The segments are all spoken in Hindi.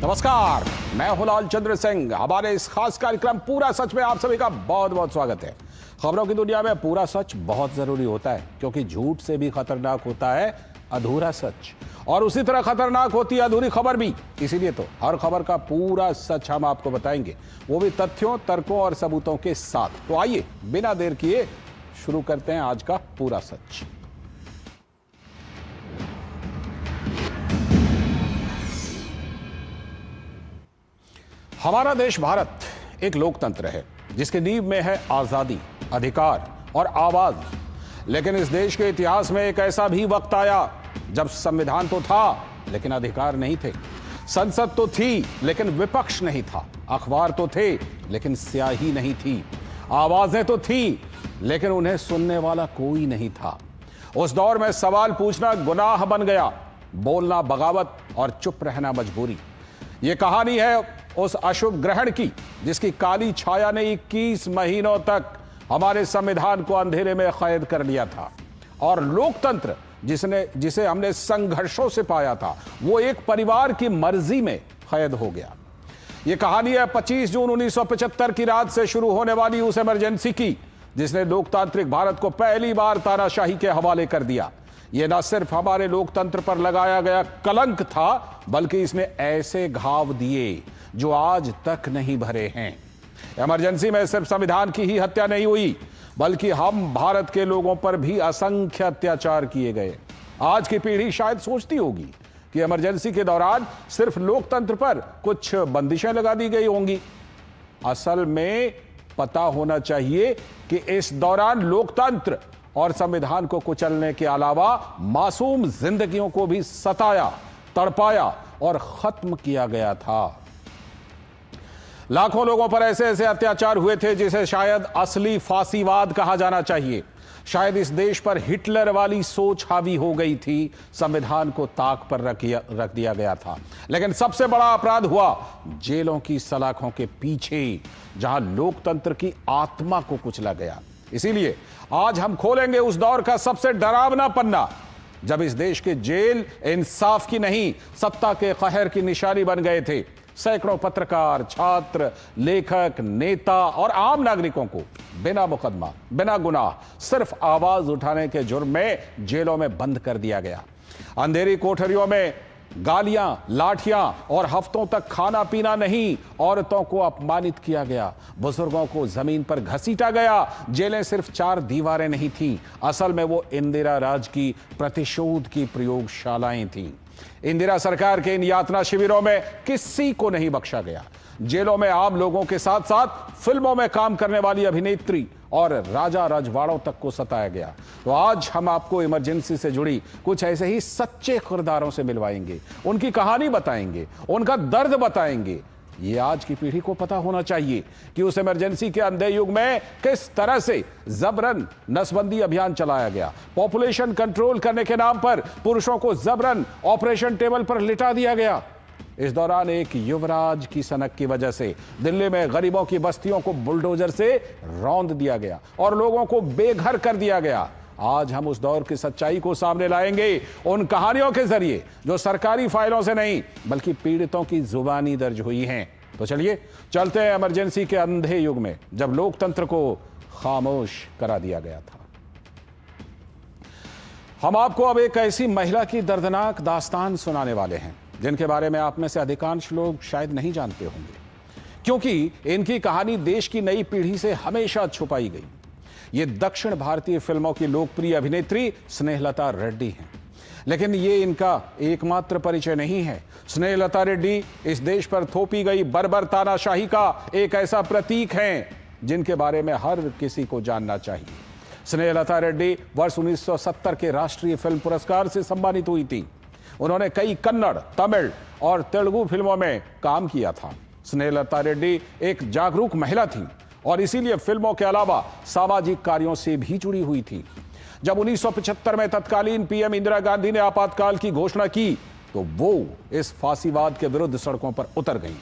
नमस्कार, मैं हूं लाल चंद्र सिंह। हमारे इस खास कार्यक्रम पूरा सच में आप सभी का बहुत बहुत स्वागत है। खबरों की दुनिया में पूरा सच बहुत जरूरी होता है, क्योंकि झूठ से भी खतरनाक होता है अधूरा सच, और उसी तरह खतरनाक होती है अधूरी खबर भी। इसीलिए तो हर खबर का पूरा सच हम आपको बताएंगे, वो भी तथ्यों, तर्कों और सबूतों के साथ। तो आइए बिना देर किए शुरू करते हैं आज का पूरा सच। हमारा देश भारत एक लोकतंत्र है, जिसकी नींव में है आजादी, अधिकार और आवाज। लेकिन इस देश के इतिहास में एक ऐसा भी वक्त आया जब संविधान तो था लेकिन अधिकार नहीं थे, संसद तो थी लेकिन विपक्ष नहीं था, अखबार तो थे लेकिन स्याही नहीं थी, आवाजें तो थी लेकिन उन्हें सुनने वाला कोई नहीं था। उस दौर में सवाल पूछना गुनाह बन गया, बोलना बगावत और चुप रहना मजबूरी। यह कहानी है उस अशुभ ग्रहण की, जिसकी काली छाया ने 21 महीनों तक हमारे संविधान को अंधेरे में कैद कर लिया था, और लोकतंत्र जिसे हमने संघर्षों से पाया था, वो एक परिवार की मर्जी में कैद हो गया। यह कहानी है 25 जून 1975 की रात से शुरू होने वाली उस इमरजेंसी की, जिसने लोकतांत्रिक भारत को पहली बार तानाशाही के हवाले कर दिया। यह न सिर्फ हमारे लोकतंत्र पर लगाया गया कलंक था, बल्कि इसने ऐसे घाव दिए जो आज तक नहीं भरे हैं। इमरजेंसी में सिर्फ संविधान की ही हत्या नहीं हुई, बल्कि हम भारत के लोगों पर भी असंख्य अत्याचार किए गए। आज की पीढ़ी शायद सोचती होगी कि इमरजेंसी के दौरान सिर्फ लोकतंत्र पर कुछ बंदिशें लगा दी गई होंगी। असल में पता होना चाहिए कि इस दौरान लोकतंत्र और संविधान को कुचलने के अलावा मासूम जिंदगियों को भी सताया, तड़पाया और खत्म किया गया था। लाखों लोगों पर ऐसे ऐसे अत्याचार हुए थे जिसे शायद असली फांसीवाद कहा जाना चाहिए। शायद इस देश पर हिटलर वाली सोच हावी हो गई थी, संविधान को ताक पर रख दिया गया था। लेकिन सबसे बड़ा अपराध हुआ जेलों की सलाखों के पीछे, जहां लोकतंत्र की आत्मा को कुचला गया। इसीलिए आज हम खोलेंगे उस दौर का सबसे डरावना पन्ना, जब इस देश के जेल इंसाफ की नहीं, सत्ता के कहर की निशानी बन गए थे। सैकड़ों पत्रकार, छात्र, लेखक, नेता और आम नागरिकों को बिना मुकदमा, बिना गुनाह, सिर्फ आवाज उठाने के जुर्म में जेलों में बंद कर दिया गया। अंधेरी कोठरियों में गालियां, लाठियां और हफ्तों तक खाना पीना नहीं, औरतों को अपमानित किया गया, बुजुर्गों को जमीन पर घसीटा गया। जेलें सिर्फ 4 दीवारें नहीं थीं, असल में वो इंदिरा राज की प्रतिशोध की प्रयोगशालाएं थीं। इंदिरा सरकार के इन यातना शिविरों में किसी को नहीं बख्शा गया। जेलों में आम लोगों के साथ साथ फिल्मों में काम करने वाली अभिनेत्री और राजा रजवाड़ों तक को सताया गया। तो आज हम आपको इमरजेंसी से जुड़ी कुछ ऐसे ही सच्चे किरदारों से मिलवाएंगे, उनकी कहानी बताएंगे, उनका दर्द बताएंगे। ये आज की पीढ़ी को पता होना चाहिए कि उस इमरजेंसी के अंधे युग में किस तरह से जबरन नसबंदी अभियान चलाया गया। पॉपुलेशन कंट्रोल करने के नाम पर पुरुषों को जबरन ऑपरेशन टेबल पर लिटा दिया गया। इस दौरान एक युवराज की सनक की वजह से दिल्ली में गरीबों की बस्तियों को बुलडोजर से रौंद दिया गया और लोगों को बेघर कर दिया गया। आज हम उस दौर की सच्चाई को सामने लाएंगे, उन कहानियों के जरिए जो सरकारी फाइलों से नहीं बल्कि पीड़ितों की जुबानी दर्ज हुई हैं। तो चलिए चलते हैं इमरजेंसी के अंधे युग में, जब लोकतंत्र को खामोश करा दिया गया था। हम आपको अब एक ऐसी महिला की दर्दनाक दास्तान सुनाने वाले हैं, जिनके बारे में आप में से अधिकांश लोग शायद नहीं जानते होंगे, क्योंकि इनकी कहानी देश की नई पीढ़ी से हमेशा छुपाई गई। ये दक्षिण भारतीय फिल्मों की लोकप्रिय अभिनेत्री स्नेहलता रेड्डी हैं। लेकिन ये इनका एकमात्र परिचय नहीं है। स्नेहलता रेड्डी इस देश पर थोपी गई बर्बर तानाशाही का एक ऐसा प्रतीक हैं जिनके बारे में हर किसी को जानना चाहिए। स्नेहलता रेड्डी वर्ष 1970 के राष्ट्रीय फिल्म पुरस्कार से सम्मानित हुई थी। उन्होंने कई कन्नड़, तमिल और तेलुगु फिल्मों में काम किया था। स्नेहलता रेड्डी एक जागरूक महिला थी और इसीलिए फिल्मों के अलावा सामाजिक कार्यों से भी जुड़ी हुई थी। जब 1975 में तत्कालीन पीएम इंदिरा गांधी ने आपातकाल की घोषणा की, तो वो इस फांसीवाद के विरुद्ध सड़कों पर उतर गईं।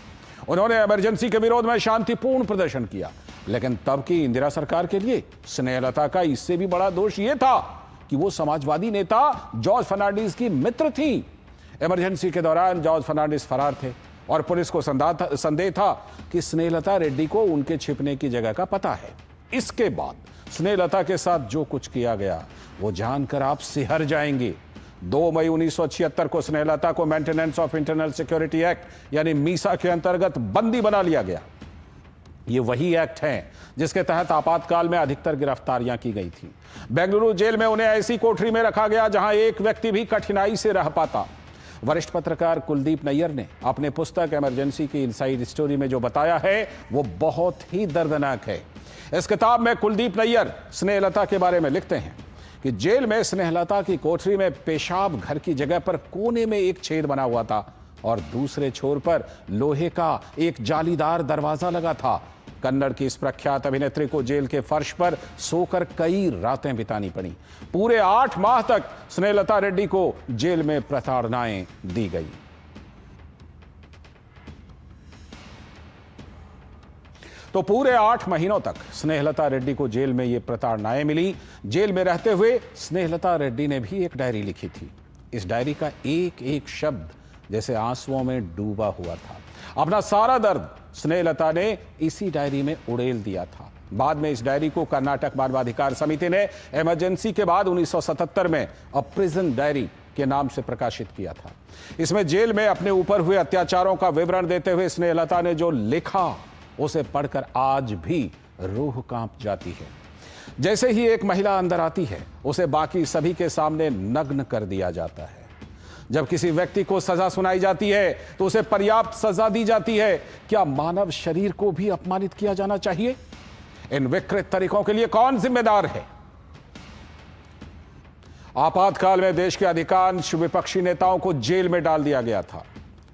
उन्होंने इमरजेंसी के विरोध में शांतिपूर्ण प्रदर्शन किया। लेकिन तब की इंदिरा सरकार के लिए स्नेहलता का इससे भी बड़ा दोष यह था कि वो समाजवादी नेता जॉर्ज फर्नांडिस की मित्र थी। इमरजेंसी के दौरान जॉर्ज फर्नांडिस फरार थे और पुलिस को संदेह था कि स्नेहलता रेड्डी को उनके छिपने की जगह का पता है। इसके बाद स्नेहलता के साथ जो कुछ किया गया वो जानकर आप सिहर जाएंगे। 2 मई 1976 को स्नेहलता को maintenance of internal security act यानी मीसा के अंतर्गत बंदी बना लिया गया। ये वही एक्ट है जिसके तहत आपातकाल में अधिकतर गिरफ्तारियां की गई थी। बेंगलुरु जेल में उन्हें ऐसी कोठरी में रखा गया जहां एक व्यक्ति भी कठिनाई से रह पाता। वरिष्ठ पत्रकार कुलदीप नैयर ने अपने पुस्तक इमरजेंसी की इनसाइड स्टोरी में जो बताया है वो बहुत ही दर्दनाक है। इस किताब में कुलदीप नैयर स्नेहलता के बारे में लिखते हैं कि जेल में स्नेहलता की कोठरी में पेशाब घर की जगह पर कोने में एक छेद बना हुआ था और दूसरे छोर पर लोहे का एक जालीदार दरवाजा लगा था। कन्नड़ की इस प्रख्यात अभिनेत्री को जेल के फर्श पर सोकर कई रातें बितानी पड़ी। पूरे 8 माह तक स्नेहलता रेड्डी को जेल में प्रताड़नाएं दी गई। तो पूरे 8 महीनों तक स्नेहलता रेड्डी को जेल में ये प्रताड़नाएं मिली। जेल में रहते हुए स्नेहलता रेड्डी ने भी एक डायरी लिखी थी। इस डायरी का एक एक शब्द जैसे आंसुओं में डूबा हुआ था। अपना सारा दर्द स्नेहलता ने इसी डायरी में उड़ेल दिया था। बाद में इस डायरी को कर्नाटक मानवाधिकार समिति ने इमरजेंसी के बाद 1977 में अ प्रिजन डायरी के नाम से प्रकाशित किया था। इसमें जेल में अपने ऊपर हुए अत्याचारों का विवरण देते हुए स्नेहलता ने जो लिखा उसे पढ़कर आज भी रूह कांप जाती है। जैसे ही एक महिला अंदर आती है उसे बाकी सभी के सामने नग्न कर दिया जाता है। जब किसी व्यक्ति को सजा सुनाई जाती है तो उसे पर्याप्त सजा दी जाती है। क्या मानव शरीर को भी अपमानित किया जाना चाहिए? इन विकृत तरीकों के लिए कौन जिम्मेदार है? आपातकाल में देश के अधिकांश विपक्षी नेताओं को जेल में डाल दिया गया था।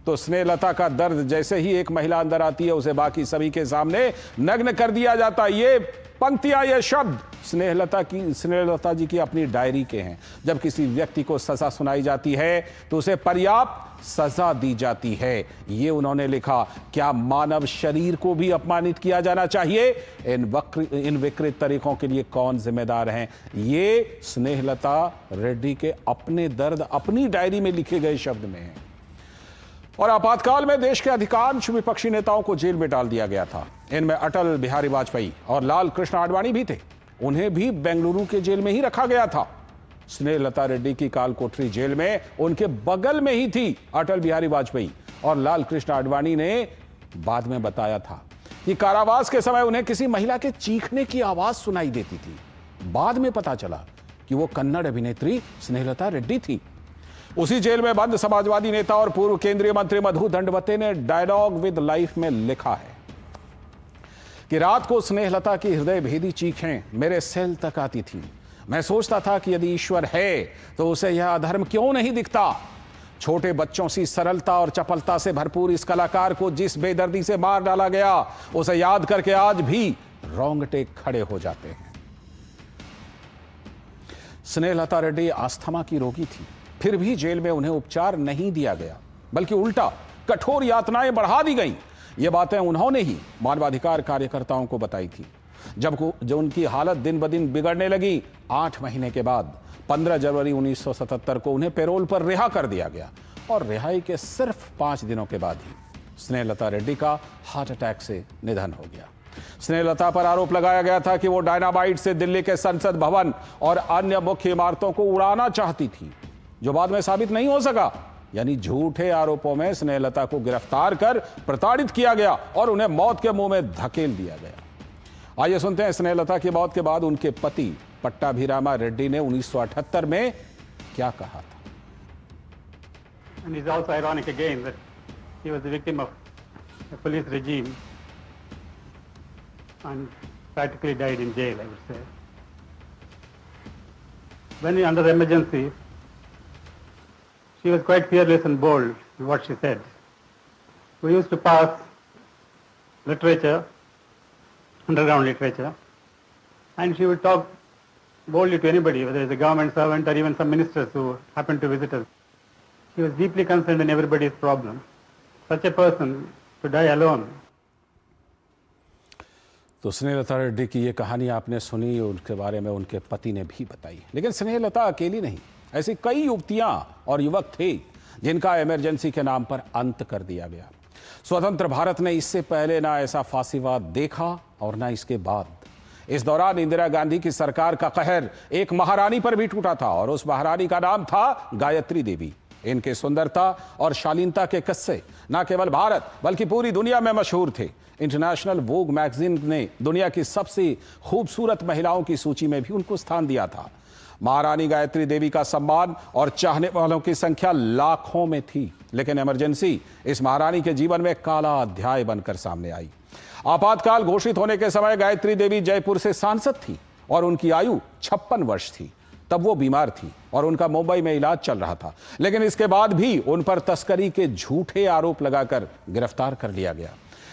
तो स्नेहलता का दर्द जैसे ही एक महिला अंदर आती है उसे बाकी सभी के सामने नग्न कर दिया जाता है। ये पंक्तियां, ये शब्द स्नेहलता जी की अपनी डायरी के हैं। जब किसी व्यक्ति को सजा सुनाई जाती है तो उसे पर्याप्त सजा दी जाती है। ये उन्होंने लिखा। क्या मानव शरीर को भी अपमानित किया जाना चाहिए? इन विकृत तरीकों के लिए कौन जिम्मेदार हैं? ये स्नेहलता रेड्डी के अपने दर्द अपनी डायरी में लिखे गए शब्द में है। और आपातकाल में देश के अधिकांश विपक्षी नेताओं को जेल में डाल दिया गया था। इनमें अटल बिहारी वाजपेयी और लाल कृष्ण आडवाणी भी थे। उन्हें भी बेंगलुरु के जेल में ही रखा गया था। स्नेहलता रेड्डी की कालकोठरी जेल में उनके बगल में ही थी अटल बिहारी वाजपेयी और लाल कृष्ण आडवाणी ने बाद में बताया था कि कारावास के समय उन्हें किसी महिला के चीखने की आवाज सुनाई देती थी। बाद में पता चला कि वो कन्नड़ अभिनेत्री स्नेहलता रेड्डी थी। उसी जेल में बंद समाजवादी नेता और पूर्व केंद्रीय मंत्री मधु दंडवते ने डायलॉग विद लाइफ में लिखा है कि रात को स्नेहलता की हृदय भेदी चीखें मेरे सेल तक आती थी। मैं सोचता था कि यदि ईश्वर है तो उसे यह अधर्म क्यों नहीं दिखता। छोटे बच्चों सी सरलता और चपलता से भरपूर इस कलाकार को जिस बेदर्दी से मार डाला गया उसे याद करके आज भी रोंगटे खड़े हो जाते हैं। स्नेहलता रेड्डी अस्थमा की रोगी थी, फिर भी जेल में उन्हें उपचार नहीं दिया गया, बल्कि उल्टा कठोर यातनाएं बढ़ा दी गई। ये बातें उन्होंने ही मानवाधिकार कार्यकर्ताओं को बताई थी। जब उनकी हालत दिन ब दिन बिगड़ने लगी, 8 महीने के बाद 15 जनवरी 1977 को उन्हें पैरोल पर रिहा कर दिया गया और रिहाई के सिर्फ 5 दिनों के बाद ही स्नेहलता रेड्डी का हार्ट अटैक से निधन हो गया। स्नेहलता पर आरोप लगाया गया था कि वो डायनामाइट से दिल्ली के संसद भवन और अन्य मुख्य इमारतों को उड़ाना चाहती थी, जो बाद में साबित नहीं हो सका। यानी झूठे आरोपों में स्नेहलता को गिरफ्तार कर प्रताड़ित किया गया और उन्हें मौत के मुंह में धकेल दिया गया। आइए सुनते हैं स्नेहलता की मौत के बाद उनके पति पट्टाभिरामा रेड्डी ने 1978 में क्या कहा था। And it's also ironic again that he was the victim of a police regime and practically died in jail, I would say. When we under the emergency, she was quite fearless and bold in what she said. We used to pass literature, underground literature, and she would talk boldly to anybody, whether it's a government servant or even some ministers who happened to visit us. She was deeply concerned in everybody's problem. Such a person to die alone. तो स्नेहलता रेड्डी की ये कहानी आपने सुनी, उनके बारे में उनके पति ने भी बताई। लेकिन स्नेहलता अकेली नहीं, ऐसी कई युवतियां और युवक थे जिनका इमरजेंसी के नाम पर अंत कर दिया गया। स्वतंत्र भारत ने इससे पहले ना ऐसा फांसीवाद देखा और ना इसके बाद। इस दौरान इंदिरा गांधी की सरकार का कहर एक महारानी पर भी टूटा था और उस महारानी का नाम था गायत्री देवी। इनके सुंदरता और शालीनता के किस्से न केवल भारत बल्कि पूरी दुनिया में मशहूर थे। इंटरनेशनल वोग मैगजीन ने दुनिया की सबसे खूबसूरत महिलाओं की सूची में भी उनको स्थान दिया था। महारानी गायत्री देवी का सम्मान और चाहने वालों की संख्या लाखों में थी, लेकिन इमरजेंसी इस महारानी के जीवन में काला अध्याय बनकर सामने आई। आपातकाल घोषित होने के समय गायत्री देवी जयपुर से सांसद थी और उनकी आयु 56 वर्ष थी। तब वो बीमार थी और उनका मुंबई में इलाज चल रहा था, लेकिन इसके बाद भी उन पर तस्करी के झूठे आरोप लगाकर गिरफ्तार कर लिया गया।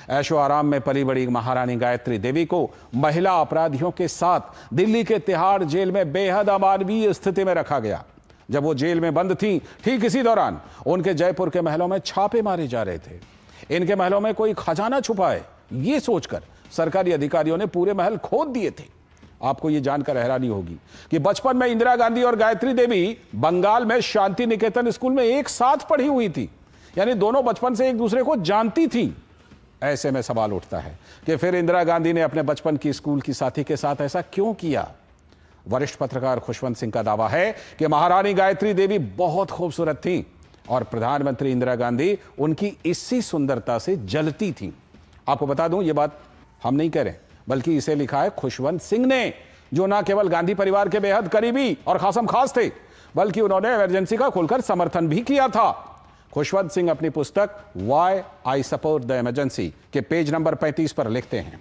ऐशो आराम में पली बड़ी महारानी गायत्री देवी को महिला अपराधियों के साथ दिल्ली के तिहाड़ जेल में बेहद अमानवीय स्थिति में रखा गया। जब वो जेल में बंद थी, ठीक इसी दौरान उनके जयपुर के महलों में छापे मारे जा रहे थे। इनके महलों में कोई खजाना छुपा है, ये सोचकर सरकारी अधिकारियों ने पूरे महल खोद दिए थे। आपको ये जानकर हैरानी होगी कि बचपन में इंदिरा गांधी और गायत्री देवी बंगाल में शांति निकेतन स्कूल में एक साथ पढ़ी हुई थी, यानी दोनों बचपन से एक दूसरे को जानती थी। ऐसे में सवाल उठता है कि फिर इंदिरा गांधी ने अपने बचपन की स्कूल की साथी के साथ ऐसा क्यों किया। वरिष्ठ पत्रकार खुशवंत सिंह का दावा है कि महारानी गायत्री देवी बहुत खूबसूरत थी और प्रधानमंत्री इंदिरा गांधी उनकी इसी सुंदरता से जलती थी। आपको बता दूं, ये बात हम नहीं कह रहे, बल्कि इसे लिखा है खुशवंत सिंह ने, जो ना केवल गांधी परिवार के बेहद करीबी और खासम खास थे, बल्कि उन्होंने इमरजेंसी का खुलकर समर्थन भी किया था। खुशवंत सिंह अपनी पुस्तक why I support the emergency के पेज नंबर 35 पर लिखते हैं,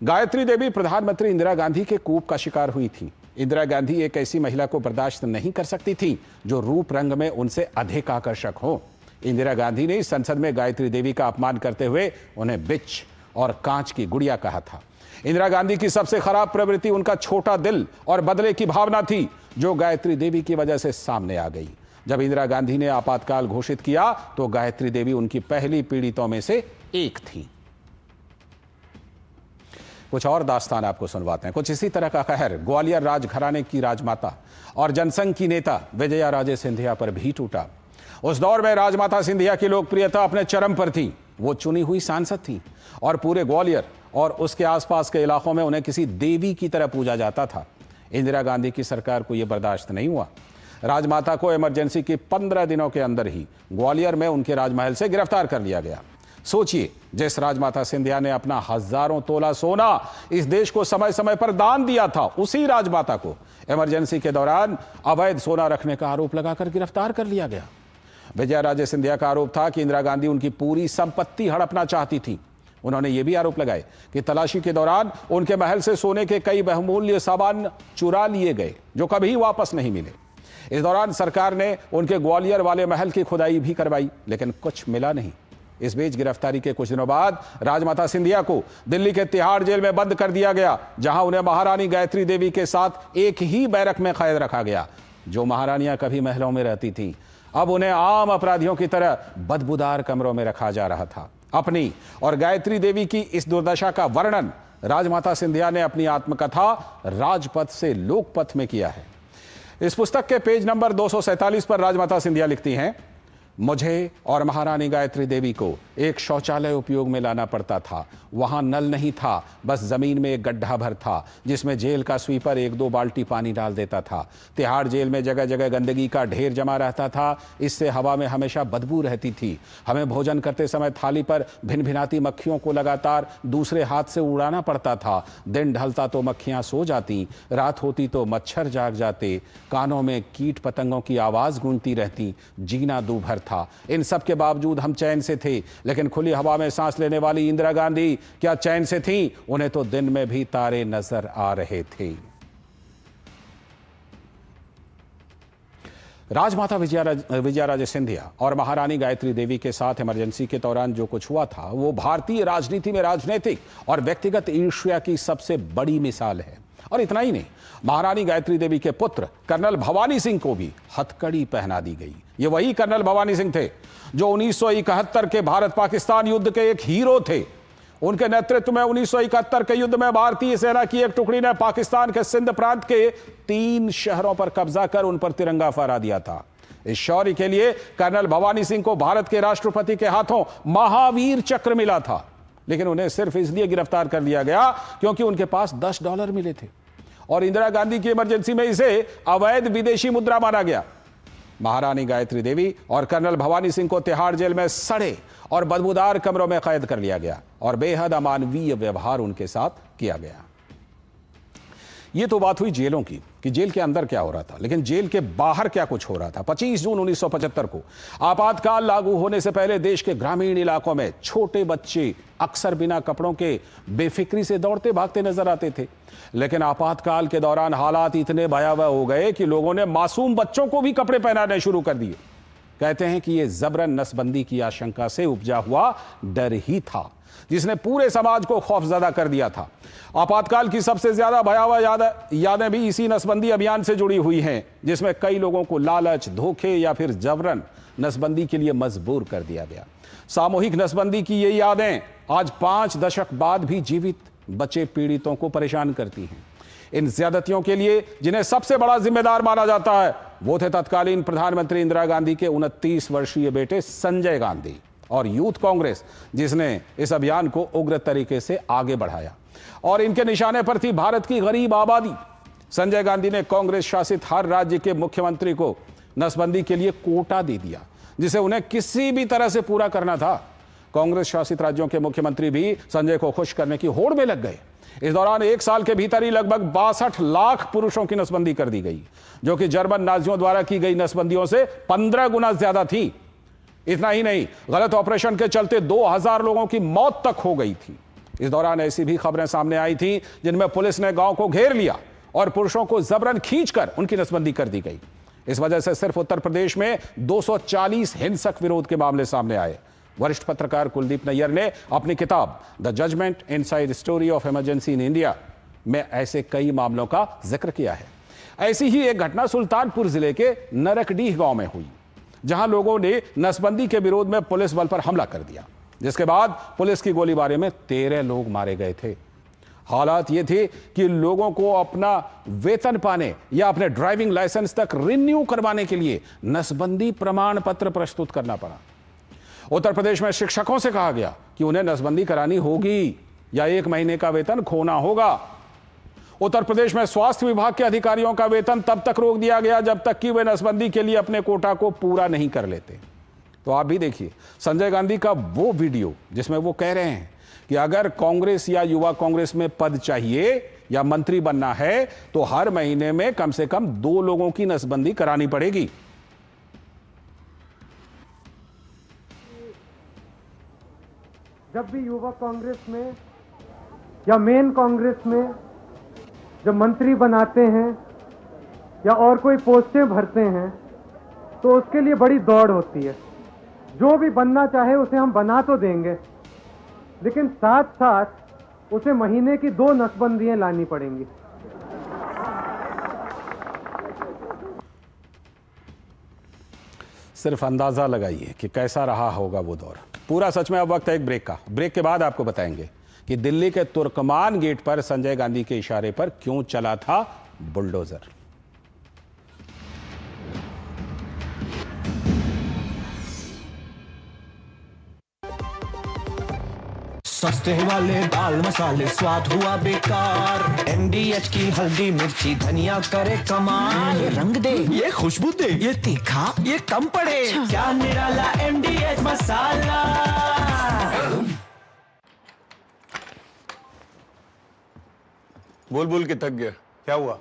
गायत्री देवी प्रधानमंत्री इंदिरा गांधी के कूप का शिकार हुई थी। इंदिरा गांधी एक ऐसी महिला को बर्दाश्त नहीं कर सकती थी जो रूप रंग में उनसे अधिक आकर्षक हो। इंदिरा गांधी ने संसद में गायत्री देवी का अपमान करते हुए उन्हें बिच और कांच की गुड़िया कहा था। इंदिरा गांधी की सबसे खराब प्रवृत्ति उनका छोटा दिल और बदले की भावना थी, जो गायत्री देवी की वजह से सामने आ गई। जब इंदिरा गांधी ने आपातकाल घोषित किया तो गायत्री देवी उनकी पहली पीड़ितों में से एक थी। कुछ और दास्तान आपको सुनवाते हैं। कुछ इसी तरह का कहर ग्वालियर राजघराने की राजमाता और जनसंघ की नेता विजया राजे सिंधिया पर भी टूटा। उस दौर में राजमाता सिंधिया की लोकप्रियता अपने चरम पर थी। वो चुनी हुई सांसद थी और पूरे ग्वालियर और उसके आसपास के इलाकों में उन्हें किसी देवी की तरह पूजा जाता था। इंदिरा गांधी की सरकार को यह बर्दाश्त नहीं हुआ। राजमाता को इमरजेंसी की 15 दिनों के अंदर ही ग्वालियर में उनके राजमहल से गिरफ्तार कर लिया गया। सोचिए, जिस राजमाता सिंधिया ने अपना हजारों तोला सोना इस देश को समय समय पर दान दिया था, उसी राजमाता को इमरजेंसी के दौरान अवैध सोना रखने का आरोप लगाकर गिरफ्तार कर लिया गया। विजया राजे सिंधिया का आरोप था कि इंदिरा गांधी उनकी पूरी संपत्ति हड़पना चाहती थी। उन्होंने ये भी आरोप लगाए कि तलाशी के दौरान उनके महल से सोने के कई बहुमूल्य सामान चुरा लिए गए, जो कभी वापस नहीं मिले। इस दौरान सरकार ने उनके ग्वालियर वाले महल की खुदाई भी करवाई, लेकिन कुछ मिला नहीं। इस बीच गिरफ्तारी के कुछ दिनों बाद राजमाता सिंधिया को दिल्ली के तिहाड़ जेल में बंद कर दिया गया, जहां उन्हें महारानी गायत्री देवी के साथ एक ही बैरक में कैद रखा गया। जो महारानियां कभी महलों में रहती थीं, अब उन्हें आम अपराधियों की तरह बदबूदार कमरों में रखा जा रहा था। अपनी और गायत्री देवी की इस दुर्दशा का वर्णन राजमाता सिंधिया ने अपनी आत्मकथा राजपथ से लोकपथ में किया है। इस पुस्तक के पेज नंबर 247 पर राजमाता सिंधिया लिखती हैं, मुझे और महारानी गायत्री देवी को एक शौचालय उपयोग में लाना पड़ता था। वहां नल नहीं था, बस जमीन में एक गड्ढा भर था जिसमें जेल का स्वीपर 1-2 बाल्टी पानी डाल देता था। तिहाड़ जेल में जगह जगह गंदगी का ढेर जमा रहता था, इससे हवा में हमेशा बदबू रहती थी। हमें भोजन करते समय थाली पर भिनभिनाती मक्खियों को लगातार दूसरे हाथ से उड़ाना पड़ता था। दिन ढलता तो मक्खियां सो जाती, रात होती तो मच्छर जाग जाते, कानों में कीट पतंगों की आवाज गूंजती रहती, जीना दूभर था। इन सब के बावजूद हम चैन से थे, लेकिन खुली हवा में सांस लेने वाली इंदिरा गांधी क्या चैन से थी? उन्हें तो दिन में भी तारे नजर आ रहे थे। राजमाता विजया राजे सिंधिया और महारानी गायत्री देवी के साथ इमरजेंसी के दौरान जो कुछ हुआ था, वो भारतीय राजनीति में राजनीतिक और व्यक्तिगत ईर्ष्या की सबसे बड़ी मिसाल है। और इतना ही नहीं, महारानी गायत्री देवी के पुत्र कर्नल भवानी सिंह को भी हथकड़ी पहना दी गई। ये वही कर्नल भवानी सिंह थे जो 1971 के भारत पाकिस्तान युद्ध के एक हीरो थे। उनके नेतृत्व में 1971 के युद्ध में भारतीय सेना की एक टुकड़ी ने पाकिस्तान के सिंध प्रांत के 3 शहरों पर कब्जा कर उन पर तिरंगा फहरा दिया था। इस शौर्य के लिए कर्नल भवानी सिंह को भारत के राष्ट्रपति के हाथों महावीर चक्र मिला था, लेकिन उन्हें सिर्फ इसलिए गिरफ्तार कर लिया गया क्योंकि उनके पास $10 मिले थे और इंदिरा गांधी की इमरजेंसी में इसे अवैध विदेशी मुद्रा माना गया। महारानी गायत्री देवी और कर्नल भवानी सिंह को तिहाड़ जेल में सड़े और बदबूदार कमरों में कैद कर लिया गया और बेहद अमानवीय व्यवहार उनके साथ किया गया। यह तो बात हुई जेलों की कि जेल के अंदर क्या हो रहा था, लेकिन जेल के बाहर क्या कुछ हो रहा था। 25 जून 1975 को आपातकाल लागू होने से पहले देश के ग्रामीण इलाकों में छोटे बच्चे अक्सर बिना कपड़ों के बेफिक्री से दौड़ते भागते नजर आते थे, लेकिन आपातकाल के दौरान हालात इतने भयावह हो गए कि लोगों ने मासूम बच्चों को भी कपड़े पहनाने शुरू कर दिए। कहते हैं कि यह जबरन नसबंदी की आशंका से उपजा हुआ डर ही था जिसने पूरे समाज को खौफजदा कर दिया था। आपातकाल की सबसे ज्यादा भयावह यादें भी इसी नसबंदी अभियान से जुड़ी हुई हैं, जिसमें कई लोगों को लालच, धोखे या फिर जबरन नसबंदी के लिए मजबूर कर दिया गया। सामूहिक नसबंदी की ये यादें आज 5 दशक बाद भी जीवित बचे पीड़ितों को परेशान करती हैं। इन ज्यादतियों के लिए जिन्हें सबसे बड़ा जिम्मेदार माना जाता है वो थे तत्कालीन प्रधानमंत्री इंदिरा गांधी के 29 वर्षीय बेटे संजय गांधी और यूथ कांग्रेस, जिसने इस अभियान को उग्र तरीके से आगे बढ़ाया। और इनके निशाने पर थी भारत की गरीब आबादी। संजय गांधी ने कांग्रेस शासित हर राज्य के मुख्यमंत्री को नसबंदी के लिए कोटा दे दिया, जिसे उन्हें किसी भी तरह से पूरा करना था। कांग्रेस शासित राज्यों के मुख्यमंत्री भी संजय को खुश करने की होड़ में लग गए। इस दौरान 1 साल के भीतर ही लगभग 62 लाख पुरुषों की नसबंदी कर दी गई, जो कि जर्मन नाजियों द्वारा की गई नसबंदियों से 15 गुना ज्यादा थी। इतना ही नहीं, गलत ऑपरेशन के चलते 2000 लोगों की मौत तक हो गई थी। इस दौरान ऐसी भी खबरें सामने आई थी जिनमें पुलिस ने गांव को घेर लिया और पुरुषों को जबरन खींचकर उनकी नसबंदी कर दी गई। इस वजह से सिर्फ उत्तर प्रदेश में 240 हिंसक विरोध के मामले सामने आए। वरिष्ठ पत्रकार कुलदीप नैयर ने अपनी किताब the judgement inside story of emergency in India में ऐसे कई मामलों का जिक्र किया है। ऐसी ही एक घटना सुल्तानपुर जिले के नरकडीह गांव में हुई, जहां लोगों ने नसबंदी के विरोध में पुलिस बल पर हमला कर दिया, जिसके बाद पुलिस की गोलीबारी में 13 लोग मारे गए थे। हालात ये थे कि लोगों को अपना वेतन पाने या अपने ड्राइविंग लाइसेंस तक रिन्यू करवाने के लिए नसबंदी प्रमाण पत्र प्रस्तुत करना पड़ा। उत्तर प्रदेश में शिक्षकों से कहा गया कि उन्हें नसबंदी करानी होगी या 1 महीने का वेतन खोना होगा। उत्तर प्रदेश में स्वास्थ्य विभाग के अधिकारियों का वेतन तब तक रोक दिया गया जब तक कि वे नसबंदी के लिए अपने कोटा को पूरा नहीं कर लेते। तो आप भी देखिए संजय गांधी का वो वीडियो जिसमें वो कह रहे हैं कि अगर कांग्रेस या युवा कांग्रेस में पद चाहिए या मंत्री बनना है तो हर महीने में कम से कम 2 लोगों की नसबंदी करानी पड़ेगी। जब भी युवा कांग्रेस में या मेन कांग्रेस में जब मंत्री बनाते हैं या और कोई पोस्टें भरते हैं तो उसके लिए बड़ी दौड़ होती है। जो भी बनना चाहे उसे हम बना तो देंगे, लेकिन साथ साथ उसे महीने की 2 नसबंदियां लानी पड़ेंगी। सिर्फ अंदाजा लगाइए कि कैसा रहा होगा वो दौर। पूरा सच में अब वक्त है एक ब्रेक का। ब्रेक के बाद आपको बताएंगे कि दिल्ली के तुर्कमान गेट पर संजय गांधी के इशारे पर क्यों चला था बुलडोजर। सस्ते वाले दाल मसाले स्वाद हुआ बेकार। एमडीएच की हल्दी मिर्ची धनिया करे कमाल। ये रंग दे, ये खुशबू दे, ये तीखा, ये कम पड़े। क्या निराला एमडीएच मसाला। बोल बोल के थक गया। क्या हुआ?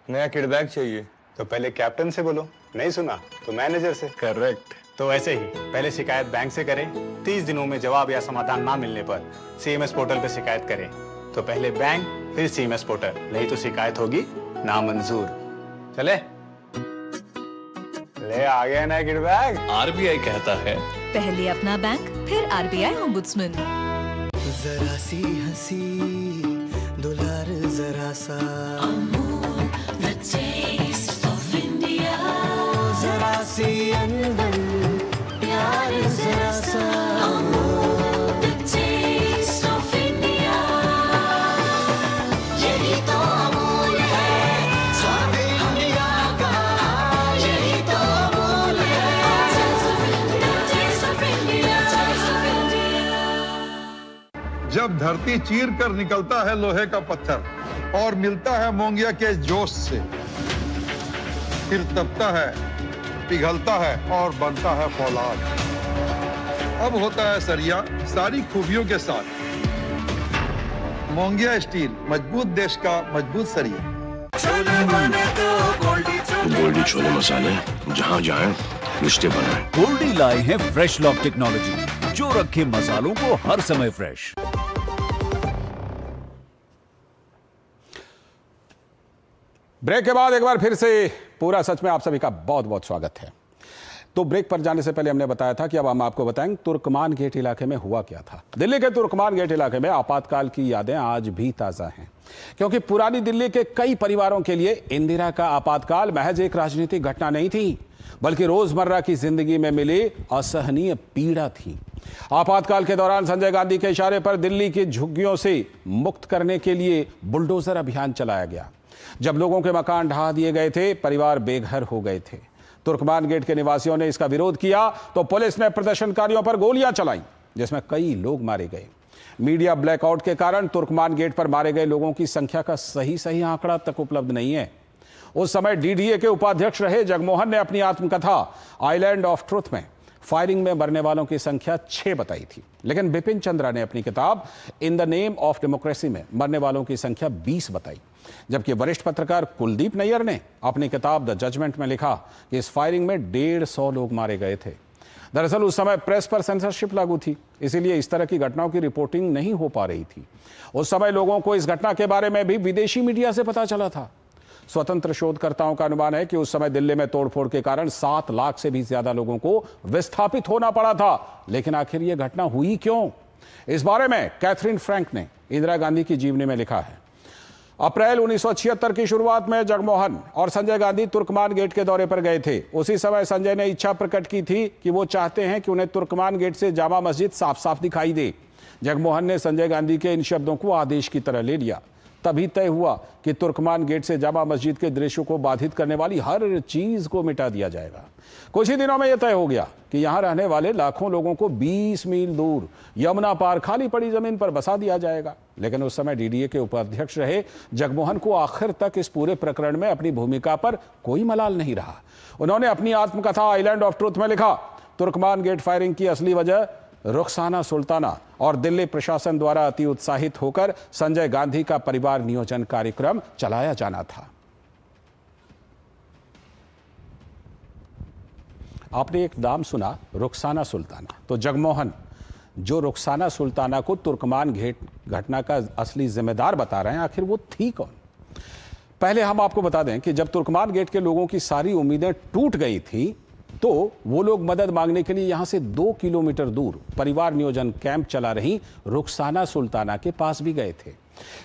नया किडबैग चाहिए। तो पहले कैप्टन से बोलो, नहीं सुना तो मैनेजर से। करेक्ट। तो ऐसे ही पहले शिकायत बैंक से करें, 30 दिनों में जवाब या समाधान ना मिलने पर सीएमएस पोर्टल पर शिकायत करें। तो पहले बैंक फिर सीएमएस पोर्टल, नहीं तो शिकायत होगी नामंजूर। चले ले आ गया ना किडबैग। आरबीआई कहता है पहले अपना बैंक फिर आरबीआई ओम्बुड्समैन। जरा सी हंसी दुलार जरा सा, जरा सी अनबन प्यार जरा सा, यही तो अमूल है स्वाद इंडिया का, यही तो अमूल जब धरती चीर कर निकलता है लोहे का पत्थर और मिलता है मोंगिया के जोश से, फिर तपता है, पिघलता है और बनता है फौलाद। अब होता है सरिया सारी खूबियों के साथ। मोंगिया स्टील, मजबूत देश का मजबूत सरिया। गोल्डी छोले मसाले, जहां जाएं रिश्ते बनाएं। गोल्डी लाए हैं फ्रेश लॉक टेक्नोलॉजी, जो रखे मसालों को हर समय फ्रेश। ब्रेक के बाद एक बार फिर से पूरा सच में आप सभी का बहुत बहुत स्वागत है। तो ब्रेक पर जाने से पहले हमने बताया था कि अब हम आपको बताएंगे तुर्कमान गेट इलाके में हुआ क्या था। दिल्ली के तुर्कमान गेट इलाके में आपातकाल की यादें आज भी ताजा हैं, क्योंकि पुरानी दिल्ली के कई परिवारों के लिए इंदिरा का आपातकाल महज एक राजनीतिक घटना नहीं थी, बल्कि रोजमर्रा की जिंदगी में मिली असहनीय पीड़ा थी। आपातकाल के दौरान संजय गांधी के इशारे पर दिल्ली की झुग्गियों से मुक्त करने के लिए बुलडोजर अभियान चलाया गया। जब लोगों के मकान ढहा दिए गए थे, परिवार बेघर हो गए थे। तुर्कमान गेट के निवासियों ने इसका विरोध किया तो पुलिस ने प्रदर्शनकारियों पर गोलियां चलाई, जिसमें कई लोग मारे गए। मीडिया ब्लैकआउट के कारण तुर्कमान गेट पर मारे गए लोगों की संख्या का सही आंकड़ा तक उपलब्ध नहीं है। उस समय डीडीए के उपाध्यक्ष रहे जगमोहन ने अपनी आत्मकथा आइलैंड ऑफ ट्रुथ में फायरिंग में मरने वालों की संख्या 6 बताई थी, लेकिन बिपिन चंद्रा ने अपनी किताब in the name of democracy में मरने वालों की संख्या 20 बताई। जबकि वरिष्ठ पत्रकार कुलदीप नैयर ने अपनी किताब द जजमेंट में लिखा कि इस फायरिंग में 150 लोग मारे गए थे। दरअसल उस समय प्रेस पर सेंसरशिप लागू थी, इसीलिए इस तरह की घटनाओं की रिपोर्टिंग नहीं हो पा रही थी। उस समय लोगों को इस घटना के बारे में भी विदेशी मीडिया से पता चला था। स्वतंत्र शोधकर्ताओं का अनुमान है कि उस समय दिल्ली में तोड़फोड़ के कारण 7 लाख से भी ज्यादा लोगों को विस्थापित होना पड़ा था। लेकिन आखिर यह घटना हुई क्यों? इस बारे में कैथरीन फ्रैंक ने इंदिरा गांधी की जीवनी में लिखा है। अप्रैल 1976 की शुरुआत में जगमोहन और संजय गांधी तुर्कमान गेट के दौरे पर गए थे। उसी समय संजय ने इच्छा प्रकट की थी कि वो चाहते हैं कि उन्हें तुर्कमान गेट से जामा मस्जिद साफ साफ दिखाई दे। जगमोहन ने संजय गांधी के इन शब्दों को आदेश की तरह ले लिया। तभी तय हुआ कि तुर्कमान गेट से जामा मस्जिद के दृश्यों को बाधित करने वाली हर चीज को मिटा दिया जाएगा। कुछ ही दिनों में यह तय हो गया कि यहां रहने वाले लाखों लोगों को 20 मील दूर यमुना पार खाली पड़ी जमीन पर बसा दिया जाएगा। लेकिन उस समय डीडीए के उपाध्यक्ष रहे जगमोहन को आखिर तक इस पूरे प्रकरण में अपनी भूमिका पर कोई मलाल नहीं रहा। उन्होंने अपनी आत्मकथा आइलैंड ऑफ ट्रुथ में लिखा, तुर्कमान गेट फायरिंग की असली वजह रुखसाना सुल्ताना और दिल्ली प्रशासन द्वारा अति उत्साहित होकर संजय गांधी का परिवार नियोजन कार्यक्रम चलाया जाना था। आपने एक नाम सुना, रुखसाना सुल्ताना। तो जगमोहन जो रुखसाना सुल्ताना को तुर्कमान गेट घटना का असली जिम्मेदार बता रहे हैं, आखिर वो थी कौन? पहले हम आपको बता दें कि जब तुर्कमान गेट के लोगों की सारी उम्मीदें टूट गई थी, तो वो लोग मदद मांगने के लिए यहां से 2 किलोमीटर दूर परिवार नियोजन कैंप चला रही रुखसाना सुल्ताना के पास भी गए थे।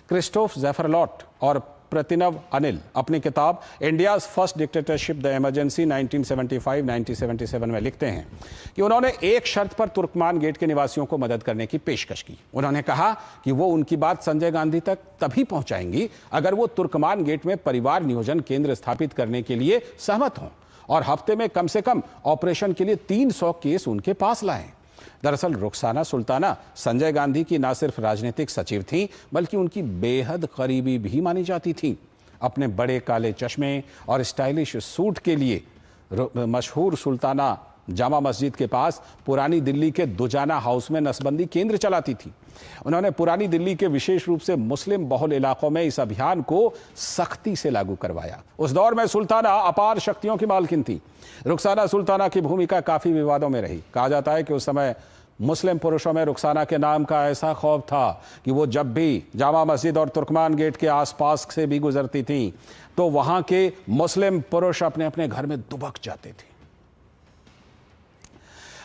क्रिस्टोफ ज़ेफरलॉट और प्रतिनव अनिल अपनी किताब India's first dictatorship the emergency 1975-1977 में लिखते हैं कि उन्होंने एक शर्त पर तुर्कमान गेट के निवासियों को मदद करने की पेशकश की। उन्होंने कहा कि वो उनकी बात संजय गांधी तक तभी पहुंचाएंगी अगर वो तुर्कमान गेट में परिवार नियोजन केंद्र स्थापित करने के लिए सहमत हों और हफ्ते में कम से कम ऑपरेशन के लिए 300 केस उनके पास लाएं। दरअसल रुखसाना सुल्ताना संजय गांधी की न सिर्फ राजनीतिक सचिव थीं, बल्कि उनकी बेहद करीबी भी मानी जाती थीं। अपने बड़े काले चश्मे और स्टाइलिश सूट के लिए मशहूर सुल्ताना जामा मस्जिद के पास पुरानी दिल्ली के दुजाना हाउस में नसबंदी केंद्र चलाती थी। उन्होंने पुरानी दिल्ली के विशेष रूप से मुस्लिम बहुल इलाकों में इस अभियान को सख्ती से लागू करवाया। उस दौर में सुल्ताना अपार शक्तियों की मालकिन थी। रुखसाना सुल्ताना की भूमिका काफी विवादों में रही। कहा जाता है कि उस समय मुस्लिम पुरुषों में रुखसाना के नाम का ऐसा खौफ था कि वो जब भी जामा मस्जिद और तुर्कमान गेट के आसपास से भी गुजरती थी तो वहां के मुस्लिम पुरुष अपने अपने घर में दुबक जाते थे।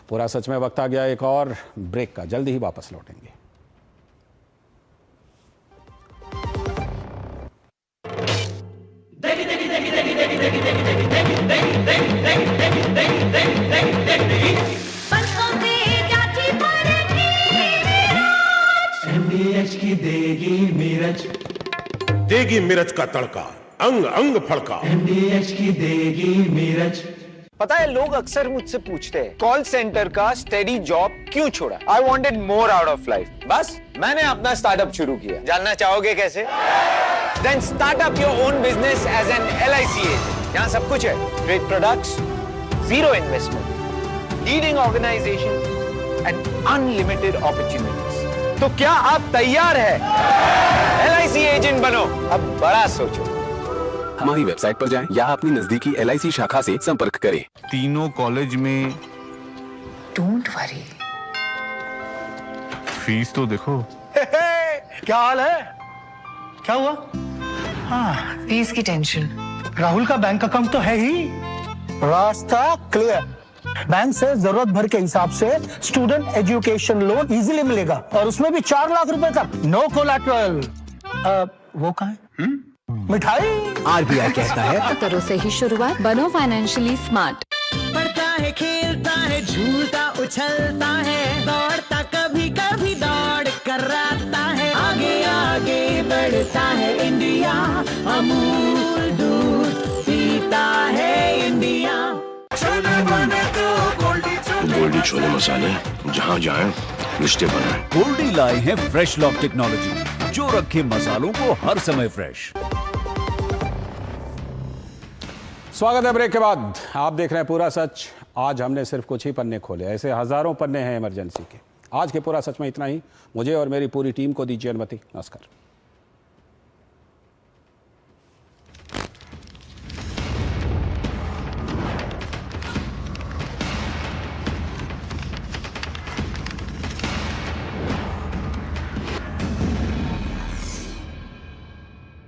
पूरा सच में वक्त आ गया एक और ब्रेक का, जल्दी ही वापस लौटेंगे। की देगी मिर्च, देगी मिर्च का तड़का, अंग अंग फड़का। MDH की देगी मिर्च, पता है लोग अक्सर मुझसे पूछते हैं कॉल सेंटर का स्टेडी जॉब क्यों छोड़ा? I wanted more out of life. बस मैंने अपना स्टार्टअप शुरू किया। जानना चाहोगे कैसे? Then start up your own business as an LIC agent. यहाँ सब कुछ है, great products, zero investment, leading organisation and unlimited opportunities. तो क्या आप तैयार है LIC एजेंट बनो? अब बड़ा सोचो। हमारी वेबसाइट पर जाएं या अपनी नजदीकी LIC शाखा से संपर्क करें। तीनों कॉलेज में डोंट वरी। फीस तो देखो। क्या हाल है? क्या हुआ? हाँ, फीस की टेंशन। राहुल का बैंक अकाउंट तो है ही। रास्ता क्लियर। बैंक से जरूरत भर के हिसाब से स्टूडेंट एजुकेशन लोन इजीली मिलेगा और उसमें भी 4 लाख रुपए तक, नो कोलैटरल। वो कहाँ है? मिठाई। RBI कहता है करो से ही शुरुआत, बनो फाइनेंशियली स्मार्ट। पढ़ता है, खेलता है, झूलता उछलता है, दौड़ता कभी कभी दौड़ कराता है, आगे आगे बढ़ता है इंडिया, अमूल दूध पीता है इंडिया। गोल्डी छोले मसाले, जहाँ जाएं रिश्ते बनाएं। गोल्डी लाए हैं फ्रेश लॉक टेक्नोलॉजी, जो रखे मसालों को हर समय फ्रेश। स्वागत है ब्रेक के बाद। आप देख रहे हैं पूरा सच। आज हमने सिर्फ कुछ ही पन्ने खोले, ऐसे हजारों पन्ने हैं इमरजेंसी के। आज के पूरा सच में इतना ही। मुझे और मेरी पूरी टीम को दीजिए अनुमति। नमस्कार।